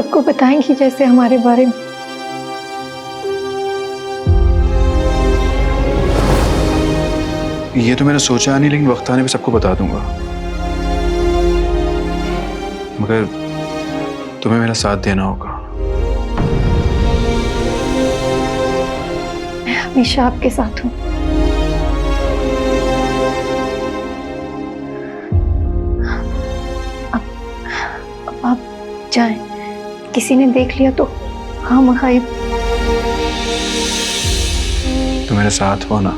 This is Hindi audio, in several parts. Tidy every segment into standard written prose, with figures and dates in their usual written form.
सबको बताएंगी जैसे हमारे बारे में। ये तो मैंने सोचा नहीं, लेकिन वक्त आने पे सबको बता दूंगा। मगर तुम्हें मेरा साथ देना होगा। मैं हमेशा आपके साथ हूँ। अब आप जाएं, किसी ने देख लिया तो खामख़ा तुम मेरे साथ हो ना,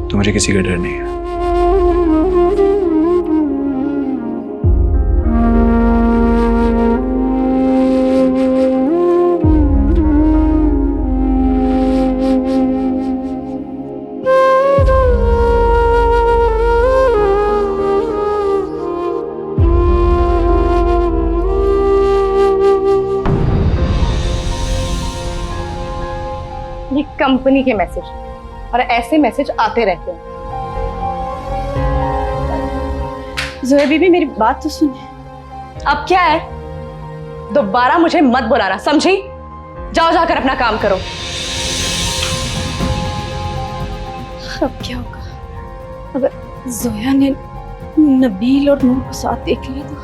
तो मुझे किसी का डर नहीं है। ये कंपनी के मैसेज, और ऐसे मैसेज आते रहते हैं। जोया बीबी, मेरी बात तो सुनिए। अब क्या है, दोबारा मुझे मत बुलाना, समझी? जाओ जाकर अपना काम करो। अब क्या होगा अगर जोया ने नबील और नूर को साथ देख लिया तो?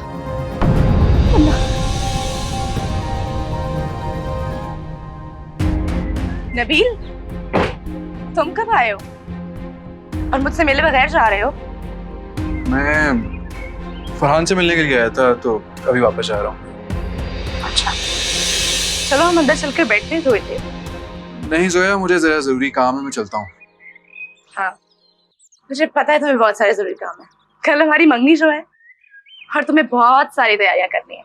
नबील, तुम कब आए हो और मुझसे मिले बगैर जा रहे हो? मैं फरहान से मिलने के लिए आया था, तो अभी वापस जा रहा हूँ। अच्छा, चलो हम अंदर चलकर बैठते हैं थोड़ी देर। नहीं जोया, मुझे जरा जरूरी काम है, मैं चलता हूँ। हाँ, मुझे पता है तुम्हें बहुत सारे जरूरी काम है। कल हमारी मंगनी जो है, और तुम्हें बहुत सारी तैयारियां करनी है।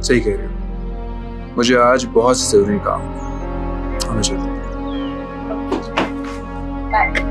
सही कह रहे हो, मुझे आज बहुत जरूरी काम है। हमें चलते हैं। बाय।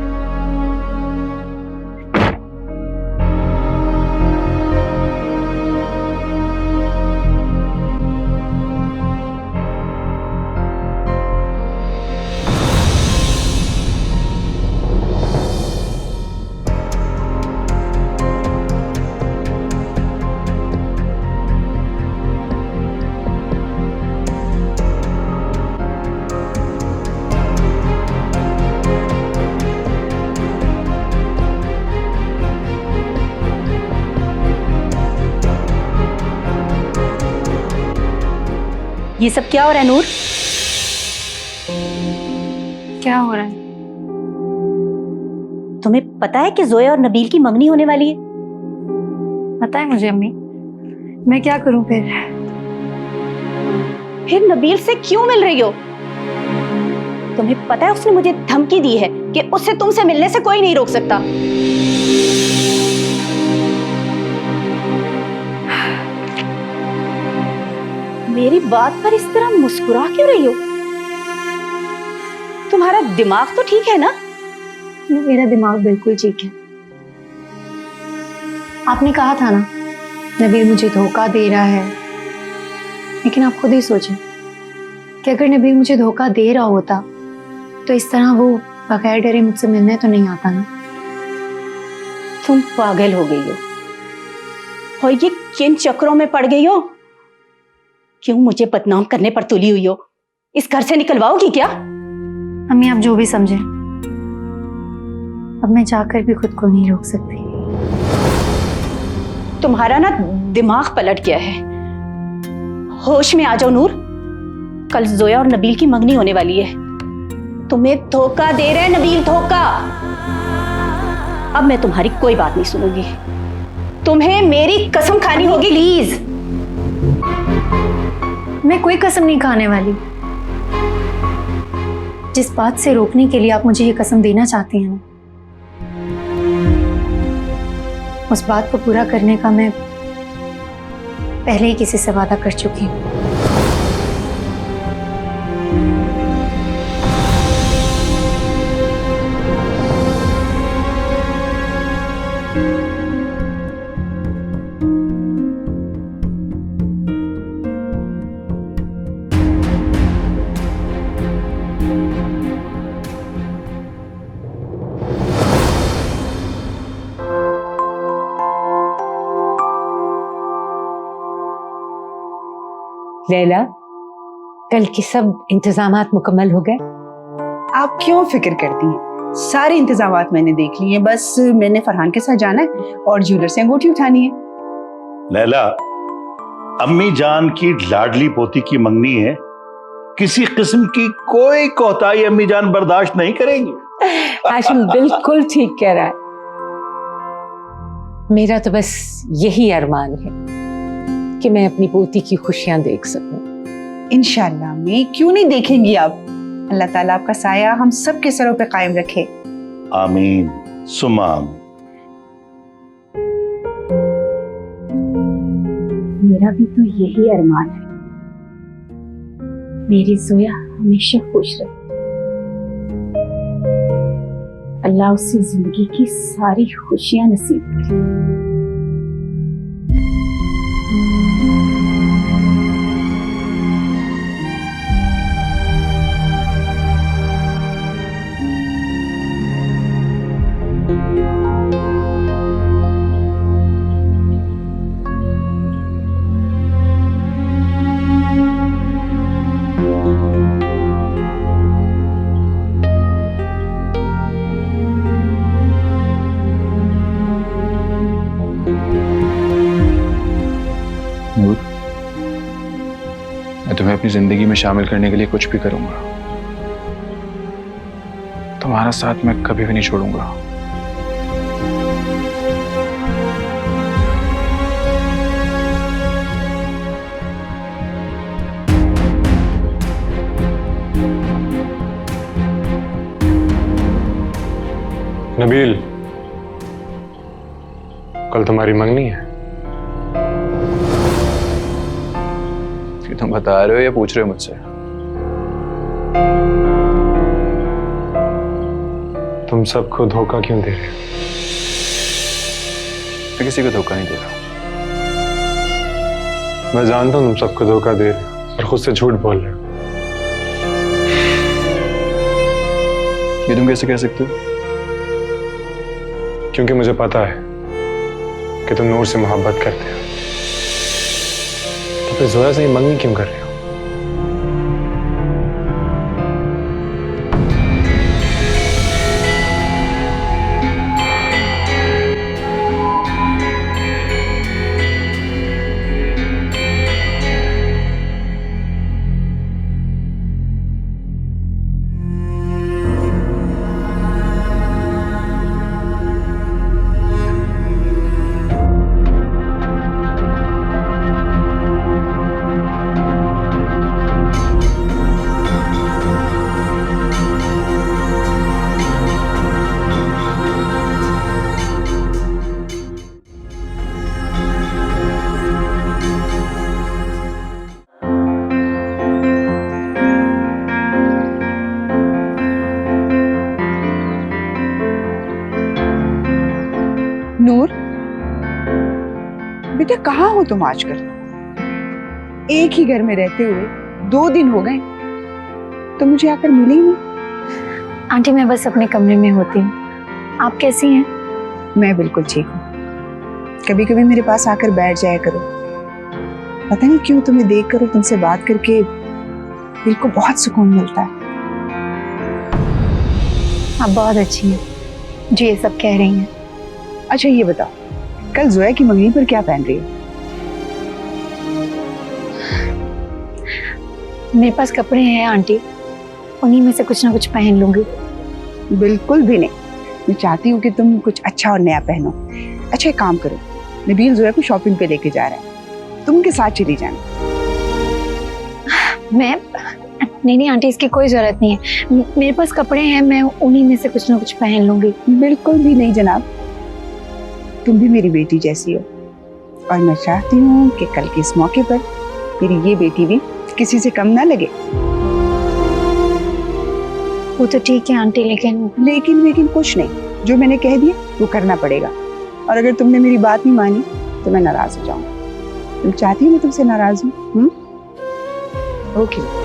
ये सब क्या हो रहा है नूर? क्या हो रहा है? तुम्हें पता है कि जोया और नबील की मंगनी होने वाली है? पता है मुझे अम्मी, मैं क्या करूं फिर नबील से क्यों मिल रही हो? तुम्हें पता है उसने मुझे धमकी दी है कि उससे तुमसे मिलने से कोई नहीं रोक सकता। मेरी बात पर इस तरह मुस्कुरा क्यों रही हो? तुम्हारा दिमाग तो ठीक है ना? मेरा दिमाग बिल्कुल ठीक है। आपने कहा था ना नबील मुझे धोखा दे रहा है, लेकिन आप खुद ही सोचें कि अगर नबील मुझे धोखा दे रहा होता तो इस तरह वो बगैर डरे मुझसे मिलने तो नहीं आता ना। तुम पागल हो गई हो और ये किन चक्रों में पड़ गई हो? क्यों मुझे बदनाम करने पर तुली हुई हो? इस घर से निकलवाओगी क्या? अम्मी आप जो भी समझें, अब मैं जाकर भी खुद को नहीं रोक सकती। तुम्हारा ना दिमाग पलट गया है। होश में आ जाओ नूर, कल जोया और नबील की मंगनी होने वाली है। तुम्हें धोखा दे रहे हैं नबील, धोखा। अब मैं तुम्हारी कोई बात नहीं सुनूंगी। तुम्हें मेरी कसम खानी होगी। प्लीज। मैं कोई कसम नहीं खाने वाली। जिस बात से रोकने के लिए आप मुझे ये कसम देना चाहती हैं, उस बात को पूरा करने का मैं पहले ही किसी से वादा कर चुकी हूँ। लैला, कल के सब इंतजामात मुकम्मल हो गए? आप क्यों फिक्र करती हैं? सारे इंतजामात मैंने देख लिए हैं, बस मैंने फरहान के साथ जाना है और ज्वेलर से अंगूठी उठानी है। लैला, अम्मी जान की लाडली पोती की मंगनी है, किसी किस्म की कोई कोताही अम्मी जान बर्दाश्त नहीं करेंगी। हाशिम बिल्कुल ठीक कह रहा है। मेरा तो बस यही अरमान है कि मैं अपनी पोती की खुशियां देख सकूं। इंशाल्लाह अम्मी, क्यों नहीं देखेंगी आप? अल्लाह ताला आपका साया हम सब के सरों पे कायम रखे। आमीन सुम्मा आमीन। मेरा भी तो यही अरमान है, मेरी जोया हमेशा खुश रहे, अल्लाह उसे जिंदगी की सारी खुशियां नसीब करे। नूर, मैं तुम्हें अपनी जिंदगी में शामिल करने के लिए कुछ भी करूंगा। तुम्हारा साथ मैं कभी भी नहीं छोड़ूंगा। नबील, कल तुम्हारी मंगनी है। कि तुम बता रहे हो या पूछ रहे हो मुझसे? तुम सबको धोखा क्यों दे रहे हो? मैं किसी को धोखा नहीं दे रहा। मैं जानता हूं तुम सबको धोखा दे रहे हो और खुद से झूठ बोल रहे हो। ये तुम कैसे कह सकते हो? क्योंकि मुझे पता है कि तुम नूर से मोहब्बत करते हो। तो फिर जोया से ये मंगनी क्यों कर रहे हो? नूर, बेटा कहाँ हो तुम आजकल? एक ही घर में रहते हुए 2 दिन हो गए तो मुझे आकर मिले ही नहीं। आंटी मैं बस अपने कमरे में होती हूँ। आप कैसी हैं? मैं बिल्कुल ठीक हूँ। कभी कभी मेरे पास आकर बैठ जाया करो। पता नहीं क्यों तुम्हें देखकर और तुमसे बात करके दिल को बहुत सुकून मिलता है। आप बहुत अच्छी हैं जो ये सब कह रही हैं। अच्छा ये बताओ, कल जोया की मंगनी पर क्या पहन रही हो? मेरे पास कपड़े हैं आंटी, उन्हीं में से कुछ ना कुछ पहन लूंगी। बिल्कुल भी नहीं, मैं चाहती हूँ कि तुम कुछ अच्छा और नया पहनो। अच्छा एक काम करो, नबील जोया को शॉपिंग पे लेके जा रहा है, तुम उनके साथ चली जाना। मैं नहीं आंटी, इसकी कोई जरूरत नहीं है। मेरे पास कपड़े हैं, मैं उन्हीं में से कुछ ना कुछ पहन लूंगी। बिल्कुल भी नहीं जनाब, तुम भी मेरी बेटी जैसी हो और मैं चाहती हूँ कि कल के इस मौके पर मेरी ये बेटी भी किसी से कम ना लगे। वो तो ठीक है आंटी, लेकिन कुछ नहीं, जो मैंने कह दिया वो करना पड़ेगा। और अगर तुमने मेरी बात नहीं मानी तो मैं नाराज हो जाऊंगा। तुम चाहती हो मैं तुमसे नाराज हूँ? ओके।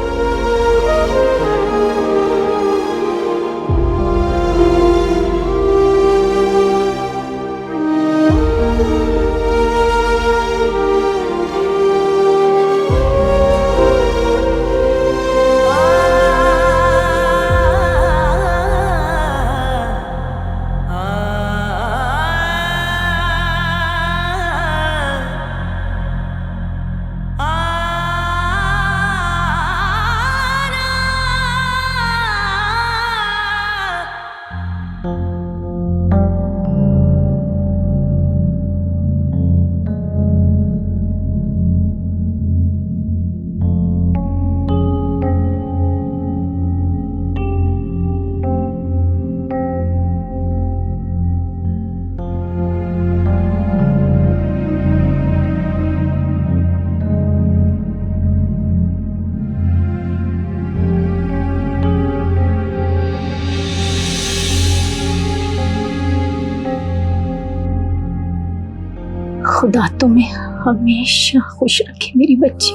तुम्हें हमेशा खुश रखे मेरी बच्ची।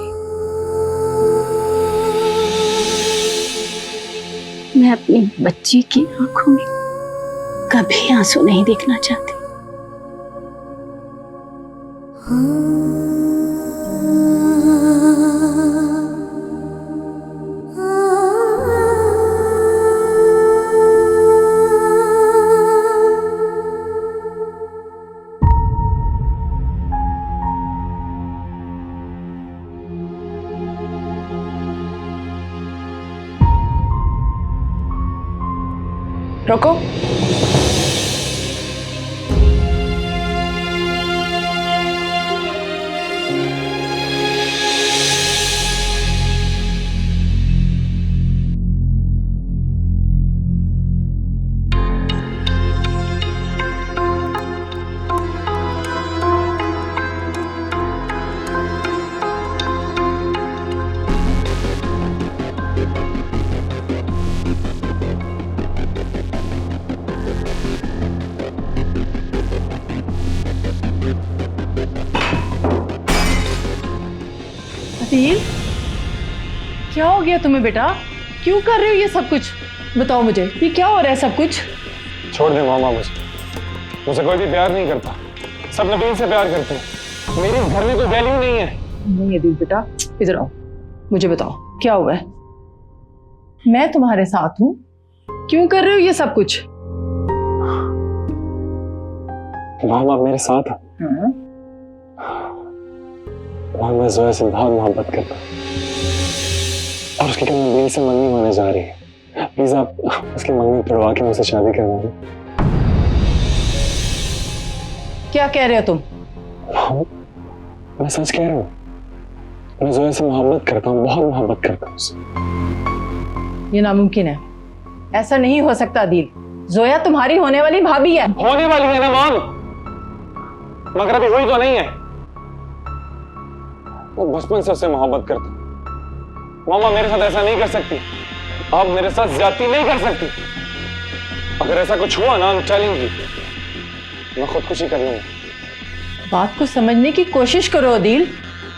मैं अपनी बच्ची की आंखों में कभी आंसू नहीं देखना चाहती। रोको। अदील, क्या हो गया तुम्हें बेटा? क्यों कर रहे हो ये सब कुछ? बताओ मुझे, ये क्या हो रहा है सब कुछ? छोड़ दे मामा मुझे कोई भी प्यार नहीं करता। सब नबील से प्यार करते हैं। मेरे घर में कोई वैल्यू नहीं है। नहीं अदील बेटा, इधर आओ, मुझे बताओ क्या हुआ है? मैं तुम्हारे साथ हूँ, क्यों कर रहे हो ये सब कुछ? मामा मेरे साथ है। मैं जोया से बहुत मोहब्बत करता हूँ और उसकी नबील से मंगनी होने जा रही है। प्लीज आप उसकी मंगनी तोड़वा के मुझसे शादी करवा दो। क्या कह रहे हो तुम? मैं सच कह रहा हूँ। मैं जोया से मोहब्बत करता हूँ, बहुत मोहब्बत करता हूँ उससे। ये नामुमकिन है, ऐसा नहीं हो सकता अदील। जोया तुम्हारी होने वाली भाभी है। होने वाली है ना मॉम, मगर अभी हुई तो नहीं है। वो बचपन से उससे मोहब्बत करता हूं। मामा मेरे साथ ऐसा नहीं कर सकती। आप मेरे साथ ज्यादती नहीं कर सकती। अगर ऐसा कुछ हुआ ना, I'm telling you, मैं खुदकुशी कर लूंगा। बात को समझने की कोशिश करो अदील।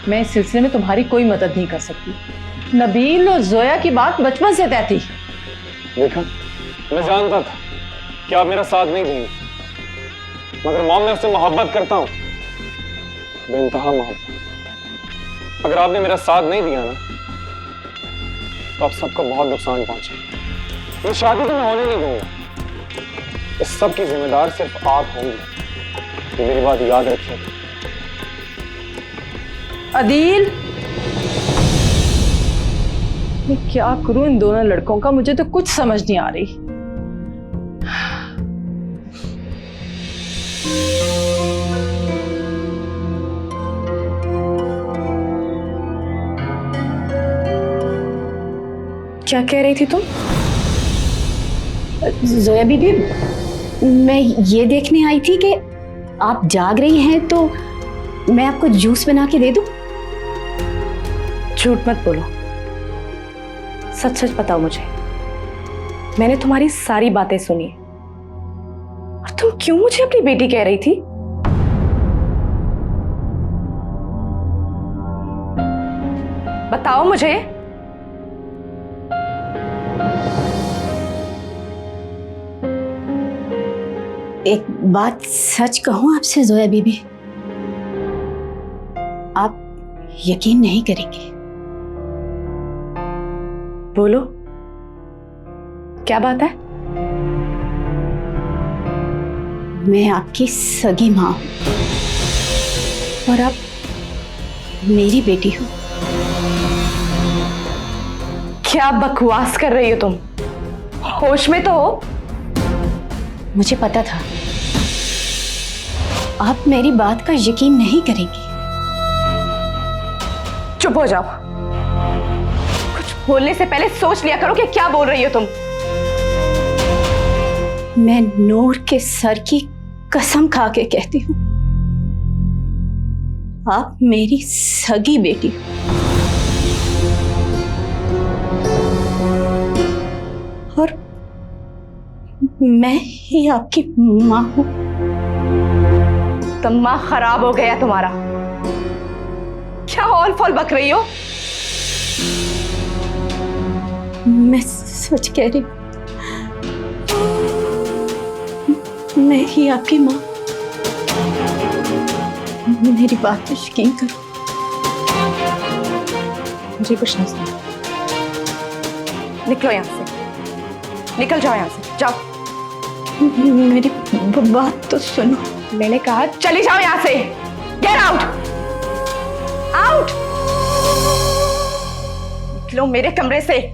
मैं इस सिलसिले में तुम्हारी कोई मदद नहीं कर सकती। नबील और जोया की बात बचपन से तय थी। देखा, मैं जानता था कि आप मेरा साथ नहीं देंगे, मगर मॉम मैं उससे मोहब्बत करता हूँ, बेइंतहा मोहब्बत। अगर आपने मेरा साथ नहीं दिया ना, तो आप सबको बहुत नुकसान पहुंचे। ये शादी तो मैं होने नहीं दूंगा। इस सब की जिम्मेदार सिर्फ आप होंगे। ये मेरी बात याद रखिए। अदील, मैं क्या करूं इन दोनों लड़कों का? मुझे तो कुछ समझ नहीं आ रही। क्या कह रही थी तुम? जोया बीबी, मैं ये देखने आई थी कि आप जाग रही हैं, तो मैं आपको जूस बना के दे दूं? झूठ मत बोलो, सच सच बताओ मुझे। मैंने तुम्हारी सारी बातें सुनी और तुम क्यों मुझे अपनी बेटी कह रही थी? बताओ मुझे। एक बात सच कहूं आपसे जोया बीबी, आप यकीन नहीं करेंगे। बोलो, क्या बात है? मैं आपकी सगी मां हूं और आप मेरी बेटी हो। क्या बकवास कर रही हो तुम? होश में तो हो? मुझे पता था आप मेरी बात का यकीन नहीं करेंगी। चुप हो जाओ। कुछ बोलने से पहले सोच लिया करो कि क्या बोल रही हो तुम। मैं नूर के सर की कसम खा के कहती हूँ, आप मेरी सगी बेटी हो और मैं ही आपकी माँ हूँ। दिमाग खराब हो गया तुम्हारा। क्या ऑल फॉल बक रही हो? मैं सच कह रही हूँ, मैं ही आपकी माँ। मेरी बात पे यकीन करो। मुझे कुछ नहीं सुना। निकलो यहाँ से, निकल जाओ यहाँ से, जाओ। मेरी बात तो सुनो। मैंने कहा चली जाओ यहाँ से। Get out, out. निकलो मेरे कमरे से।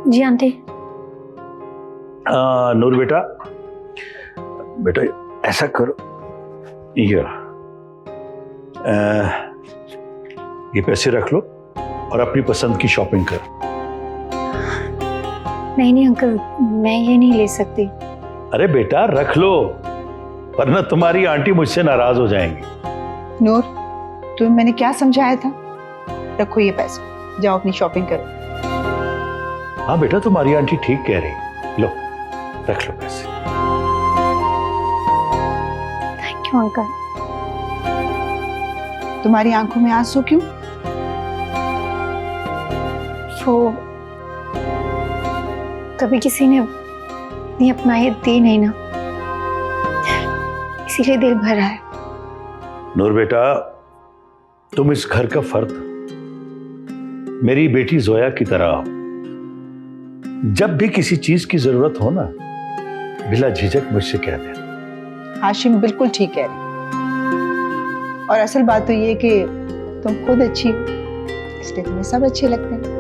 जी आंटी। नूर बेटा, बेटा ऐसा करो, ये पैसे रख लो और अपनी पसंद की शॉपिंग करो। नहीं अंकल, मैं ये नहीं ले सकती। अरे बेटा रख लो, वरना तुम्हारी आंटी मुझसे नाराज हो जाएंगी। नूर, तुम्हें मैंने क्या समझाया था? रखो ये पैसे, जाओ अपनी शॉपिंग करो। हाँ बेटा, तुम्हारी आंटी ठीक कह रही। लो रख लो पैसे। Thank you uncle. तुम्हारी आंखों में आंसू क्यों? वो कभी किसी ने नहीं अपनाए दी नहीं ना, इसीलिए दिल भरा है। नूर बेटा, तुम इस घर का फर्द, मेरी बेटी जोया की तरह। जब भी किसी चीज की जरूरत हो ना, बिला झिझक मुझसे कह देना। हाशिम बिल्कुल ठीक कह रही। और असल बात तो ये कि तुम खुद अच्छी हो, इसलिए तुम्हें सब अच्छे लगते हैं।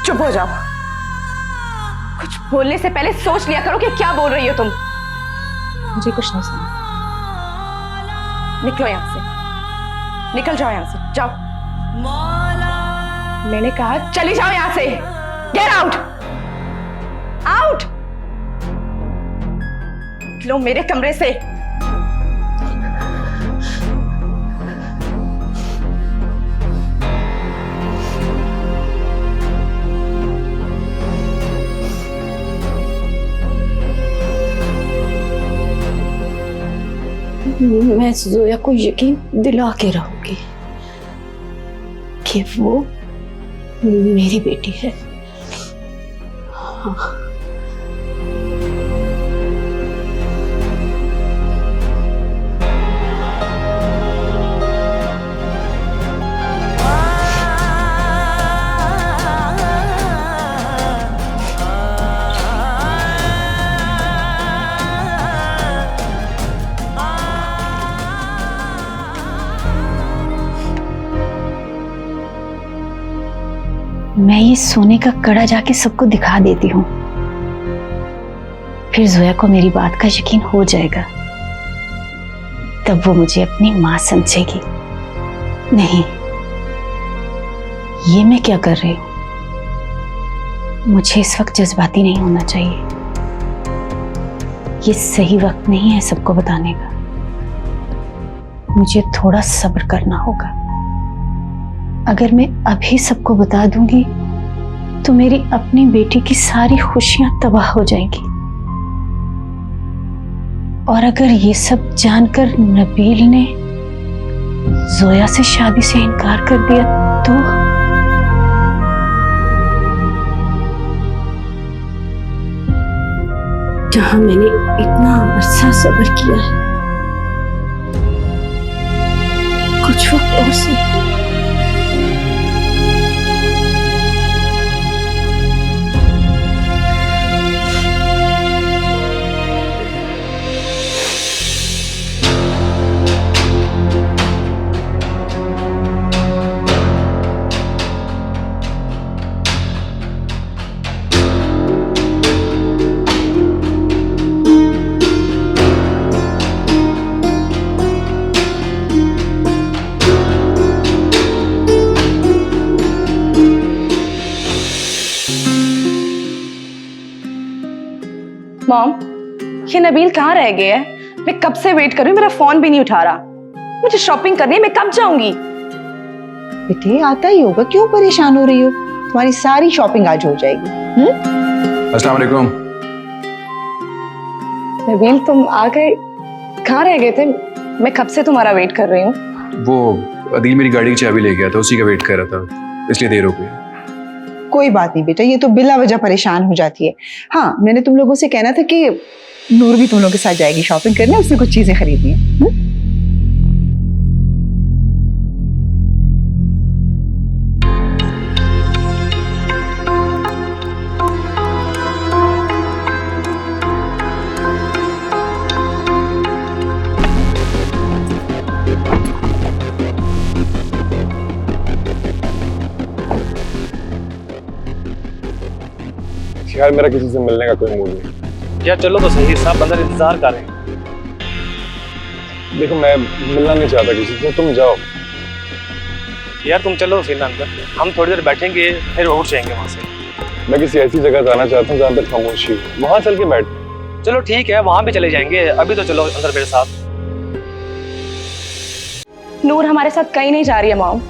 चुप हो जाओ। कुछ बोलने से पहले सोच लिया करो कि क्या बोल रही हो तुम। मुझे कुछ नहीं सुना। निकलो यहां से, निकल जाओ यहां से, जाओ। मैंने कहा चली जाओ यहां से। Get out, out. निकलो मेरे कमरे से। मैं जोया को यकीन दिला के रहूंगी कि वो मेरी बेटी है। हाँ। मैं ये सोने का कड़ा जाके सबको दिखा देती हूँ, फिर जोया को मेरी बात का यकीन हो जाएगा। तब वो मुझे अपनी माँ समझेगी। नहीं, ये मैं क्या कर रही हूँ? मुझे इस वक्त जज्बाती नहीं होना चाहिए। ये सही वक्त नहीं है सबको बताने का। मुझे थोड़ा सब्र करना होगा। अगर मैं अभी सबको बता दूंगी तो मेरी अपनी बेटी की सारी खुशियां तबाह हो जाएंगी। और अगर ये सब जानकर नबील ने जोया से शादी से इनकार कर दिया तो जहां मैंने इतना अरसा सब्र किया है, कुछ वक्त और से मॉम, ये नबील कहाँ रह गया है? मैं कब से वेट कर रही हूँ, मेरा फोन भी नहीं उठा रहा। मुझे शॉपिंग करनी है, मैं कब जाऊंगी? बेटे आता ही होगा, क्यों परेशान हो रही हो? तुम्हारी सारी शॉपिंग आज हो जाएगी। अस्सलाम वालेकुम। नबील तुम आ गए, कहाँ रह गए थे? मैं कब से तुम्हारा वेट कर रही हूँ। वो अदील मेरी गाड़ी की चाबी ले गया था, उसी का वेट कर रहा था, इसलिए देर हो गई। कोई बात नहीं बेटा, ये तो बिला वजह परेशान हो जाती है। हाँ, मैंने तुम लोगों से कहना था कि नूर भी तुम लोगों के साथ जाएगी शॉपिंग करने, उसने कुछ चीजें खरीदनी है। यार मेरा किसी से मिलने का कोई मूड नहीं। यार चलो तो सही, सब अंदर इंतजार कर रहे हैं। देखो मैं मिलना नहीं चाहता किसी से, तुम जाओ। यार तुम चलो फिर ना अंदर, हम थोड़ी देर बैठेंगे फिर उठ जाएंगे वहाँ से। मैं किसी ऐसी जगह जाना चाहता हूँ जहाँ पे खामोशी हो, वहाँ चल के बैठ। चलो ठीक है, वहाँ भी चले जाएंगे, अभी तो चलो अंदर मेरे साथ। नूर हमारे साथ कहीं नहीं जा रही है मॉम।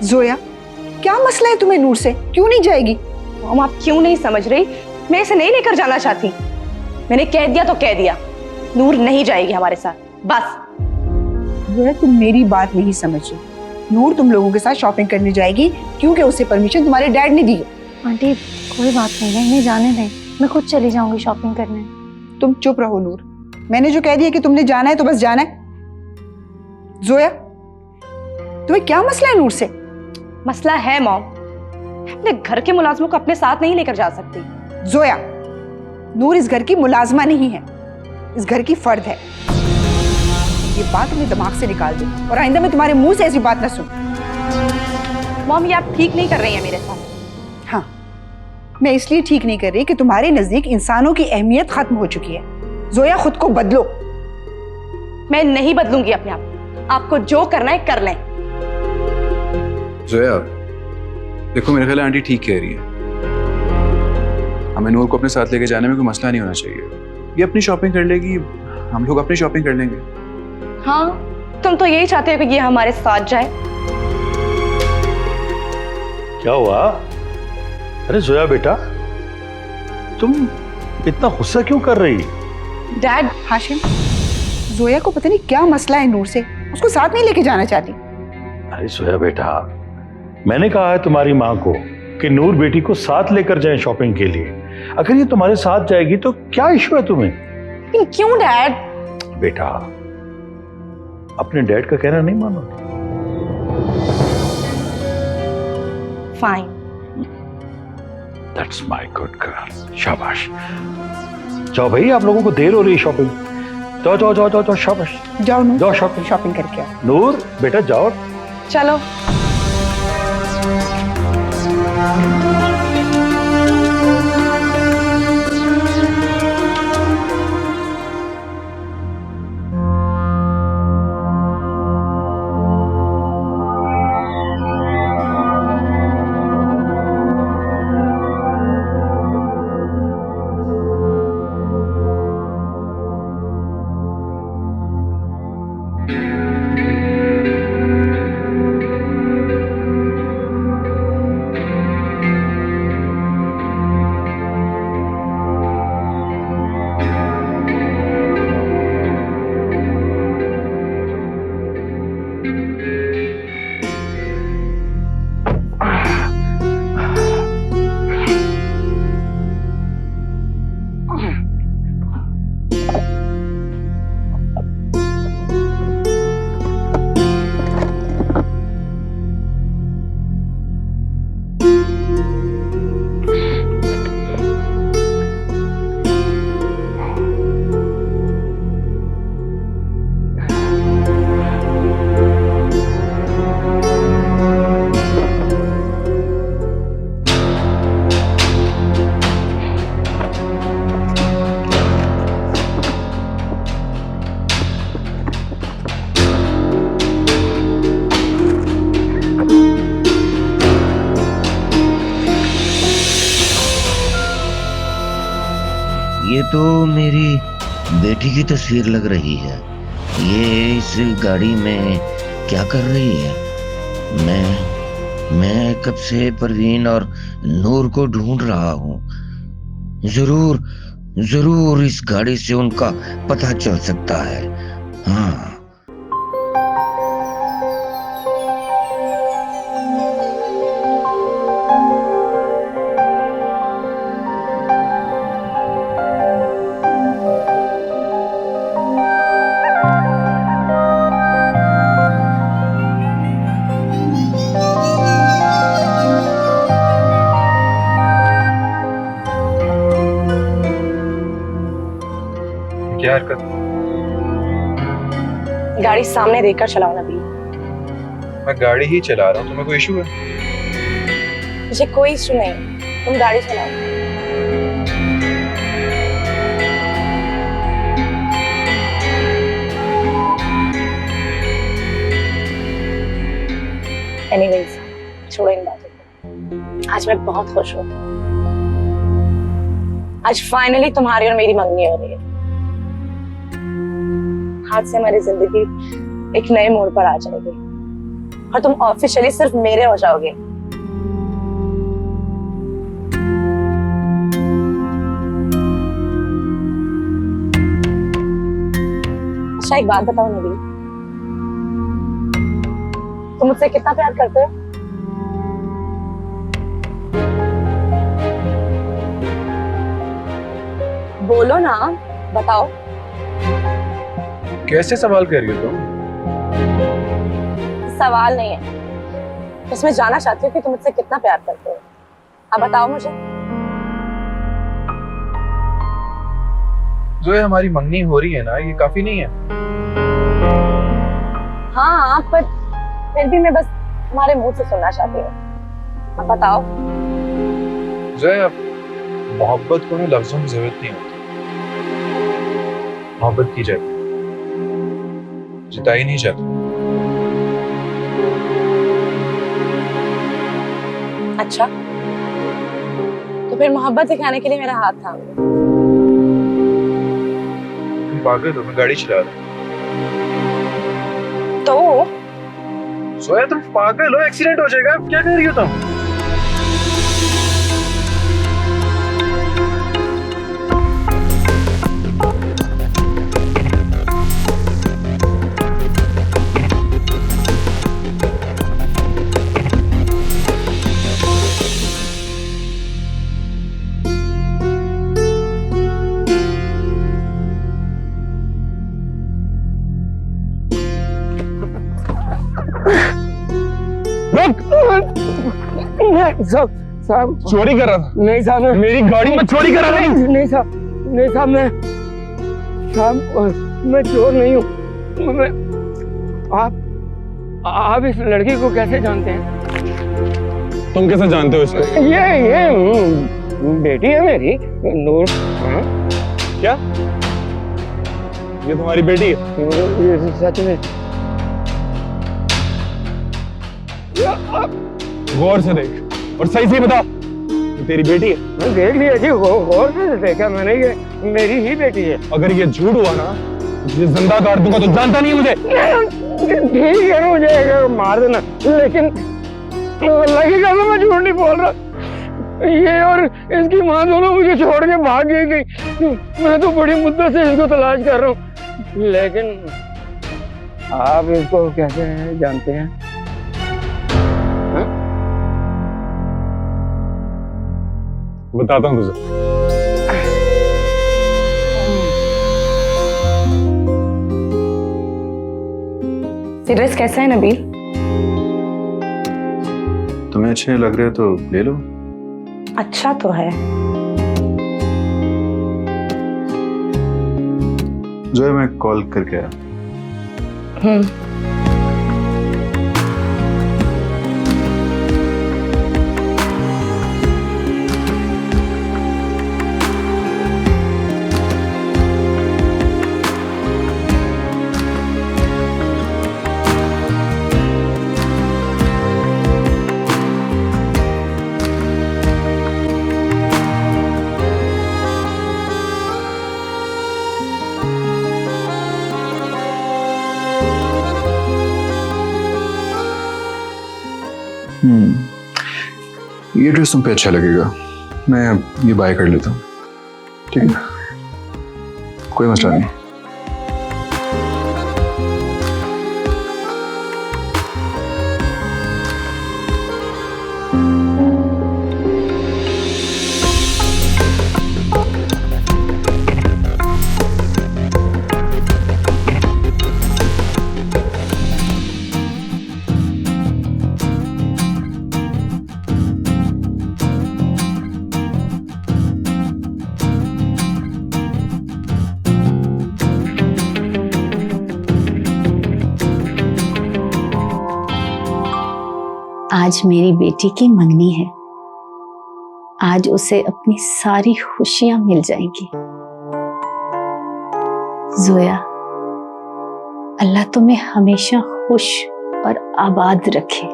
जोया, क्या मसला है तुम्हें नूर से? क्यों नहीं जाएगी? मॉम आप क्यों नहीं समझ रही? मैं इसे नहीं लेकर जाना चाहती। मैंने कह दिया तो कह दिया, नूर नहीं जाएगी हमारे साथ, बस। जोया तुम मेरी बात नहीं समझ रही। नूर तुम लोगों के साथ शॉपिंग करने जाएगी क्योंकि उसे परमिशन तुम्हारे डैड ने दी है। आंटी कोई बात नहीं है, इन्हें जाने दें, मैं खुद चली जाऊंगी शॉपिंग करने। तुम चुप रहो नूर, मैंने जो कह दिया कि तुमने जाना है तो बस जाना है। जोया, तुम्हें क्या मसला है नूर से? मसला है मॉम, अपने घर के मुलाजमों को अपने साथ नहीं लेकर जा सकती। जोया, नूर इस घर की मुलाजमा नहीं है, इस घर की फर्द है। ये बात अपने दिमाग से निकाल दो और आइंदा मैं तुम्हारे मुंह से ऐसी बात ना सुन। मॉम ये आप ठीक नहीं कर रही हैं मेरे साथ। हाँ, मैं इसलिए ठीक नहीं कर रही कि तुम्हारे नजदीक इंसानों की अहमियत खत्म हो चुकी है। जोया खुद को बदलो। मैं नहीं बदलूंगी अपने आप, आपको जो करना है कर लें। जोया देखो, मेरे ख्याल है आंटी ठीक कह रही है, हमें नूर को अपने साथ लेके जाने में कोई मसला नहीं होना चाहिए। ये अपनी शॉपिंग कर लेगी, हम लोग अपनी शॉपिंग कर लेंगे। हाँ तुम तो यही चाहते हो कि ये हमारे साथ जाए। क्या हुआ? अरे जोया बेटा, तुम इतना गुस्सा क्यों कर रही? डैड, हाशिम, जोया को पता नहीं क्या मसला है नूर से, उसको साथ नहीं लेके जाना चाहती। अरे जोया बेटा, मैंने कहा है तुम्हारी माँ को कि नूर बेटी को साथ लेकर जाएं शॉपिंग के लिए। अगर ये तुम्हारे साथ जाएगी तो क्या इशू है तुम्हें? लेकिन क्यों डैड? बेटा, अपने डैड का कहना नहीं मानो। Fine. That's my good girl, शाबाश। जाओ भाई, आप लोगों को देर हो रही है शॉपिंग। जाओ जाओ जाओ जाओ जाओ, शाबाश। जाओ नूर, जाओ शॉपिंग शॉपिंग करके आओ। नूर बेटा जाओ। चलो। ये तो मेरी बेटी की तस्वीर लग रही है। ये इस गाड़ी में क्या कर रही है? मैं कब से परवीन और नूर को ढूंढ रहा हूँ। जरूर इस गाड़ी से उनका पता चल सकता है। हाँ, क्या हरकत? गाड़ी सामने देखकर चलाओ नबील। मैं गाड़ी ही चला रहा हूँ, तुम्हें कोई इशू है? मुझे कोई इशू नहीं, तुम गाड़ी चलाओ। एनीवेज, छोड़ो इन बातों को। आज मैं बहुत खुश हूँ। आज फाइनली तुम्हारी और मेरी मंगनी हो रही है। आज से हमारी जिंदगी एक नए मोड़ पर आ जाएगी और तुम ऑफिशियली सिर्फ मेरे हो जाओगे। अच्छा, एक बात बताओ नबील, तुम मुझसे कितना प्यार करते हो? बोलो ना, बताओ। कैसे सवाल कर रही हो तुम? सवाल नहीं है, बस मैं जानना चाहती हूँ कि तुम मुझसे कितना प्यार करते हो। अब बताओ मुझे। जो हमारी मंगनी हो रही है ना, ये काफी नहीं है? हाँ, पर फिर भी मैं बस तुम्हारे मुंह से सुनना चाहती हूँ। अब बताओ। जोया, मोहब्बत को ना लफ्जों की जरूरत नहीं होती। मोहब्बत की जाती, जिताई नहीं जाती। अच्छा, तो फिर मोहब्बत दिखाने के लिए मेरा हाथ थाम लो। तुम पागल हो, मैं गाड़ी चला रहा हूँ। तो जोया, तुम पागल हो, एक्सीडेंट हो जाएगा। क्या कर रही हो तुम? साहब चोरी कर रहा था। नहीं साहब, मेरी गाड़ी में चोरी कर रहा था। नहीं साहब, मैं चोर नहीं हूँ। आप इस लड़की को कैसे जानते हैं? तुम कैसे जानते हो इसको? ये बेटी है मेरी, नूर। हाँ? क्या ये तुम्हारी बेटी है? ये सच में। गौर से देख और सही से बता, तेरी बेटी है? मैं देख लिया जी, गौर से देखा मैंने, ये मेरी ही बेटी है। अगर ये झूठ हुआ ना ये जिंदा काट दूंगा, तो जानता नहीं है मुझे। ठीक है, मुझे मार देना, लेकिन लगेगा तो मैं झूठ नहीं बोल रहा। ये और इसकी माँ दोनों मुझे छोड़ के भाग गई। मैं तो बड़ी मुद्दत से इसको तलाश कर रहा हूँ, लेकिन आप इसको कैसे जानते हैं? हा? बताता हूँ तुझे। ये ड्रेस कैसा है नबील? तुम्हें अच्छे लग रहे हो तो ले लो। अच्छा तो है। जो है मैं कॉल करके आया। ये ड्रेस तुम पे अच्छा लगेगा, मैं ये बाय कर लेता हूँ। ठीक है, कोई मसला नहीं। आज मेरी बेटी की मंगनी है। आज उसे अपनी सारी खुशियां मिल जाएंगी। जोया, अल्लाह तुम्हें हमेशा खुश और आबाद रखे।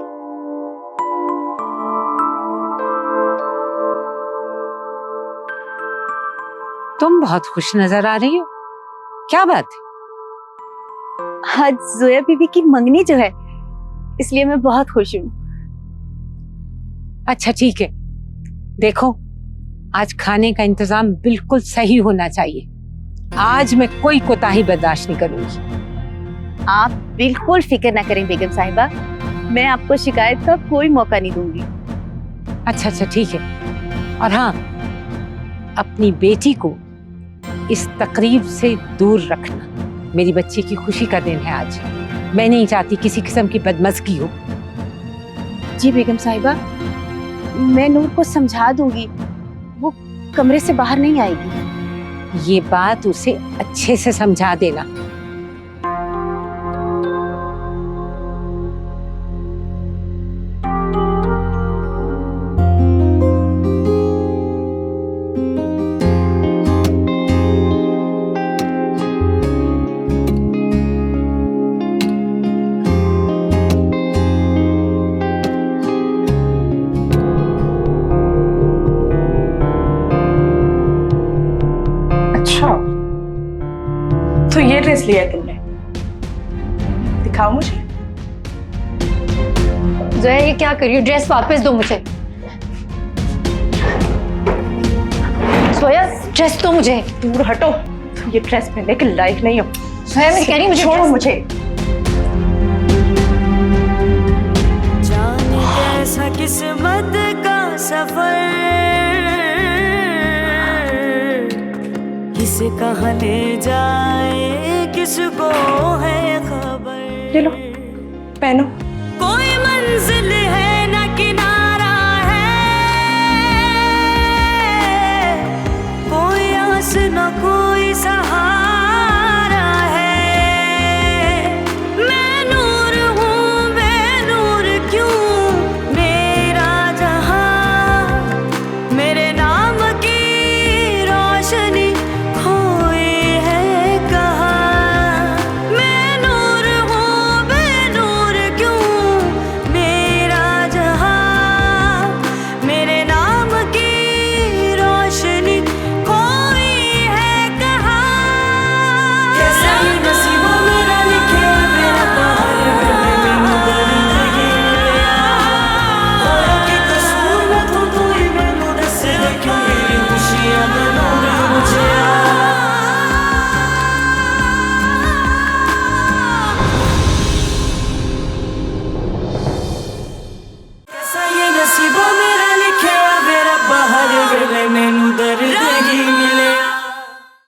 तुम बहुत खुश नजर आ रही हो, क्या बात है? आज जोया बीबी की मंगनी जो है, इसलिए मैं बहुत खुश हूँ। अच्छा ठीक है, देखो आज खाने का इंतजाम बिल्कुल सही होना चाहिए। आज मैं कोई कोताही बर्दाश्त नहीं करूंगी। आप बिल्कुल फिक्र ना करें बेगम साहिबा, मैं आपको शिकायत का कोई मौका नहीं दूंगी। अच्छा अच्छा ठीक है। और हाँ, अपनी बेटी को इस तकरीब से दूर रखना। मेरी बच्ची की खुशी का दिन है आज। मैं नहीं चाहती किसी किस्म की बदमज़गी हो। जी बेगम साहिबा, मैं नूर को समझा दूंगी, वो कमरे से बाहर नहीं आएगी। ये बात उसे अच्छे से समझा देना। तो ये ड्रेस लिया है तुमने? दिखाओ मुझे। जोया, ये क्या कर रही हो? ड्रेस वापस दो मुझे। जोया, ड्रेस दो मुझे। दूर हटो, तुम ये ड्रेस पहनने के लायक नहीं हो। जोया, मैं कह रही हूँ मुझे छोड़ो ड्रेस- मुझे। जाने कैसा किस्मत का सफर, किसे कहाँ ले जाए किसको है खबर। ले लो, पहनो। कोई मंजिल है